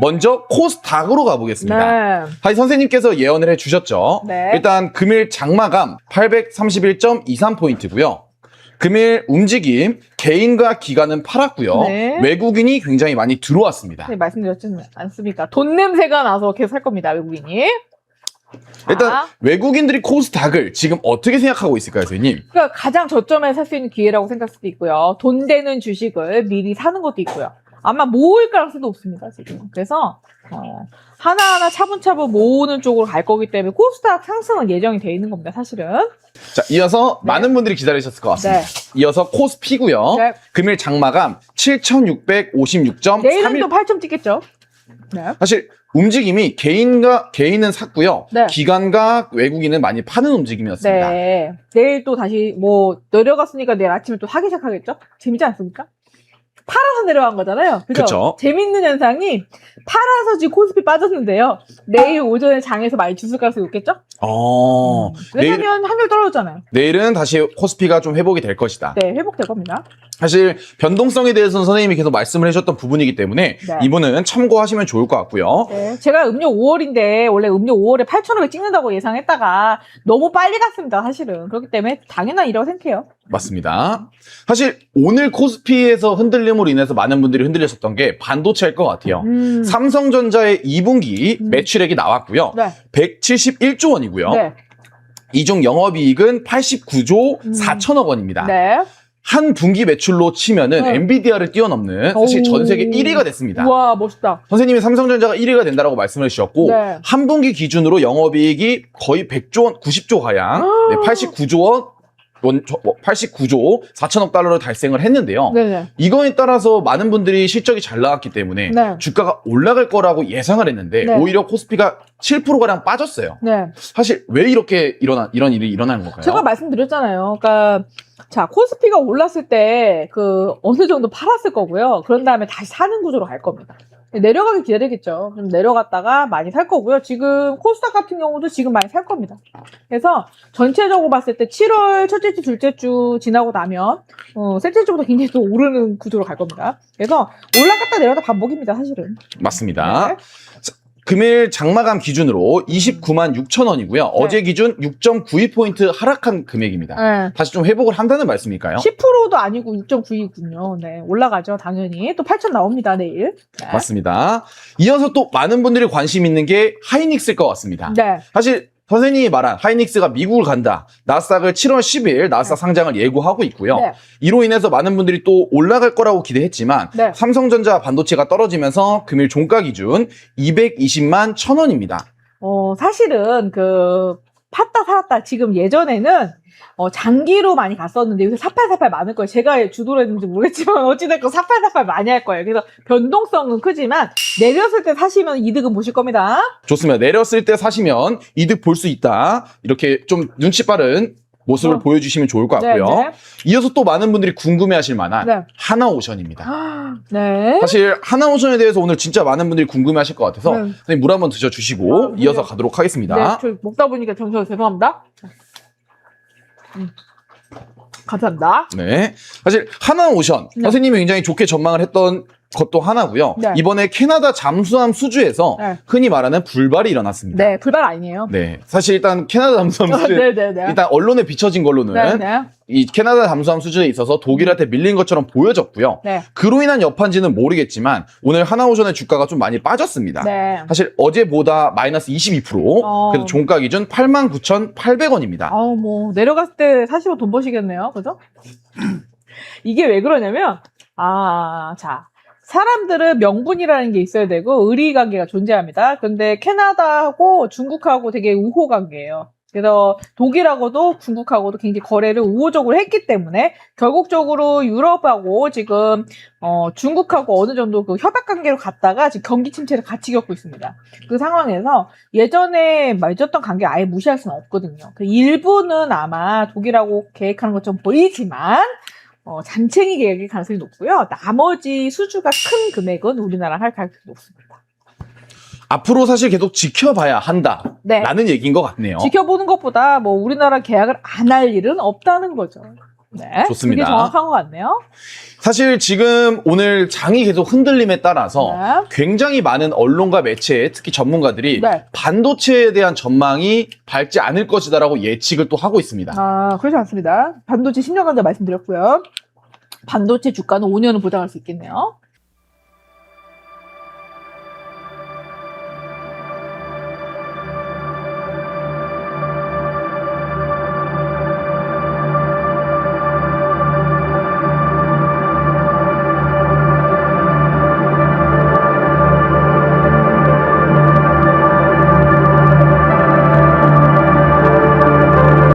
먼저 코스닥으로 가보겠습니다. 네. 사실 선생님께서 예언을 해주셨죠. 네. 일단 금일 장마감 831.23포인트고요. 금일 움직임 개인과 기관은 팔았고요. 네. 외국인이 굉장히 많이 들어왔습니다. 네, 말씀드렸지 않습니까? 돈 냄새가 나서 계속 살 겁니다, 외국인이. 일단 자, 외국인들이 코스닥을 지금 어떻게 생각하고 있을까요, 선생님? 그러니까 가장 저점에 살 수 있는 기회라고 생각할 수도 있고요. 돈 되는 주식을 미리 사는 것도 있고요. 아마 모을 가능성도 없습니다, 지금. 그래서 하나하나 차분차분 모으는 쪽으로 갈 거기 때문에 코스닥 상승은 예정이 돼 있는 겁니다, 사실은. 자, 이어서 네. 많은 분들이 기다리셨을 것 같습니다. 네. 이어서 코스피고요. 네. 금일 장마감 7,656.31. 내일은 또 8점 찍겠죠? 네. 사실 움직임이 개인은 샀고요. 네. 기관과 외국인은 많이 파는 움직임이었습니다. 네. 내일 또 다시 내려갔으니까 내일 아침에 또 사기 시작하겠죠? 재밌지 않습니까? 팔아서 내려간 거잖아요. 그죠? 그쵸. 재밌는 현상이 팔아서 지금 코스피 빠졌는데요. 내일 오전에 장에서 많이 주술 가능성이 있겠죠? 왜냐면 환율 떨어졌잖아요. 내일은 다시 코스피가 좀 회복이 될 것이다. 네, 회복될 겁니다. 사실 변동성에 대해서는 선생님이 계속 말씀을 해주셨던 부분이기 때문에 네. 이분은 참고하시면 좋을 것 같고요. 네, 제가 음료 5월인데 원래 음료 5월에 8,500 찍는다고 예상했다가 너무 빨리 갔습니다, 사실은. 그렇기 때문에 당연한 일이라고 생각해요. 맞습니다. 사실 오늘 코스피에서 흔들림으로 인해서 많은 분들이 흔들렸었던 게 반도체일 것 같아요. 삼성전자의 2분기 매출액이 나왔고요. 네. 171조 원이고요. 네. 이 중 영업이익은 89조 4천억 원입니다. 네. 한 분기 매출로 치면은 엔비디아를 뛰어넘는 사실 전 세계 1위가 됐습니다. 우와, 멋있다. 선생님이 삼성전자가 1위가 된다고 말씀을 해주셨고 네. 한 분기 기준으로 영업이익이 거의 100조 원, 90조 가량, 89조 4천억 달러를 달성을 했는데요. 네네. 이거에 따라서 많은 분들이 실적이 잘 나왔기 때문에 네. 주가가 올라갈 거라고 예상을 했는데 네. 오히려 코스피가 7%가량 빠졌어요. 네. 사실 왜 이렇게 이런 일이 일어나는 걸까요? 제가 말씀드렸잖아요. 그러니까 자, 코스피가 올랐을 때 어느 정도 팔았을 거고요. 그런 다음에 다시 사는 구조로 갈 겁니다. 내려가길 기다리겠죠. 좀 내려갔다가 많이 살 거고요. 지금 코스닥 같은 경우도 지금 많이 살 겁니다. 그래서 전체적으로 봤을 때 7월 첫째 주, 둘째 주 지나고 나면 셋째 주부터 굉장히 또 오르는 구조로 갈 겁니다. 그래서 올라갔다 내려갔다 반복입니다, 사실은. 맞습니다. 네. 금일 장마감 기준으로 29만 6천 원이고요. 어제 기준 6.92포인트 하락한 금액입니다. 네. 다시 좀 회복을 한다는 말씀일까요? 10%도 아니고 6.9이군요. 네, 올라가죠, 당연히. 또 8천 나옵니다, 내일. 네. 맞습니다. 이어서 또 많은 분들이 관심 있는 게 하이닉스일 것 같습니다. 네. 사실 선생님이 말한 하이닉스가 미국을 간다. 나스닥을 7월 10일 나스닥 상장을 예고하고 있고요. 네. 이로 인해서 많은 분들이 또 올라갈 거라고 기대했지만 네. 삼성전자 반도체가 떨어지면서 금일 종가 기준 220만 1,000원입니다. 사실은 팠다 살았다 지금 예전에는 장기로 많이 갔었는데 요새 4848 많을 거예요. 제가 주도를 했는지 모르겠지만 어찌됐건 4848 많이 할 거예요. 그래서 변동성은 크지만 내렸을 때 사시면 이득은 보실 겁니다. 좋습니다. 내렸을 때 사시면 이득 볼 수 있다. 이렇게 좀 눈치 빠른 모습을 보여주시면 좋을 것 같고요. 네, 네. 이어서 또 많은 분들이 궁금해하실 만한 네. 하나오션입니다. 네. 사실 하나오션에 대해서 오늘 진짜 많은 분들이 궁금해하실 것 같아서 네. 선생님 물 한번 드셔주시고 이어서 가도록 하겠습니다. 네, 저 먹다 보니까 정말 죄송합니다. 감사합니다. 네, 사실 하나오션 네. 선생님이 굉장히 좋게 전망을 했던 것도 하나고요. 네. 이번에 캐나다 잠수함 수주에서 네. 흔히 말하는 불발이 일어났습니다. 네, 불발 아니에요. 네, 사실 일단 캐나다 잠수함 수주 네네네. 일단 언론에 비춰진 걸로는 네, 네. 이 캐나다 잠수함 수주에 있어서 독일한테 밀린 것처럼 보여졌고요. 네. 그로 인한 여파인지는 모르겠지만 오늘 하나오션의 주가가 좀 많이 빠졌습니다. 네. 사실 어제보다 마이너스 22%, 그래서 종가 기준 89,800원입니다. 내려갔을 때 사시고 돈 버시겠네요. 그죠? 이게 왜 그러냐면, 자. 사람들은 명분이라는 게 있어야 되고, 의리 관계가 존재합니다. 근데 캐나다하고 중국하고 되게 우호 관계예요. 그래서 독일하고도 중국하고도 굉장히 거래를 우호적으로 했기 때문에 결국적으로 유럽하고 지금 중국하고 어느 정도 협약 관계로 갔다가 지금 경기 침체를 같이 겪고 있습니다. 그 상황에서 예전에 맺었던 관계 아예 무시할 수는 없거든요. 일부는 아마 독일하고 계획하는 것처럼 보이지만 잔챙이 계획일 가능성이 높고요. 나머지 수주가 큰 금액은 우리나라랑 할 가능성이 높습니다. 앞으로 사실 계속 지켜봐야 한다. 네. 라는 얘기인 것 같네요. 지켜보는 것보다 우리나라 계약을 안 할 일은 없다는 거죠. 네, 좋습니다. 그게 정확한 것 같네요. 사실 지금 오늘 장이 계속 흔들림에 따라서 네. 굉장히 많은 언론과 매체, 특히 전문가들이 네. 반도체에 대한 전망이 밝지 않을 것이다라고 예측을 또 하고 있습니다. 아, 그렇지 않습니다. 반도체 10년간 전 말씀드렸고요. 반도체 주가는 5년은 보장할 수 있겠네요.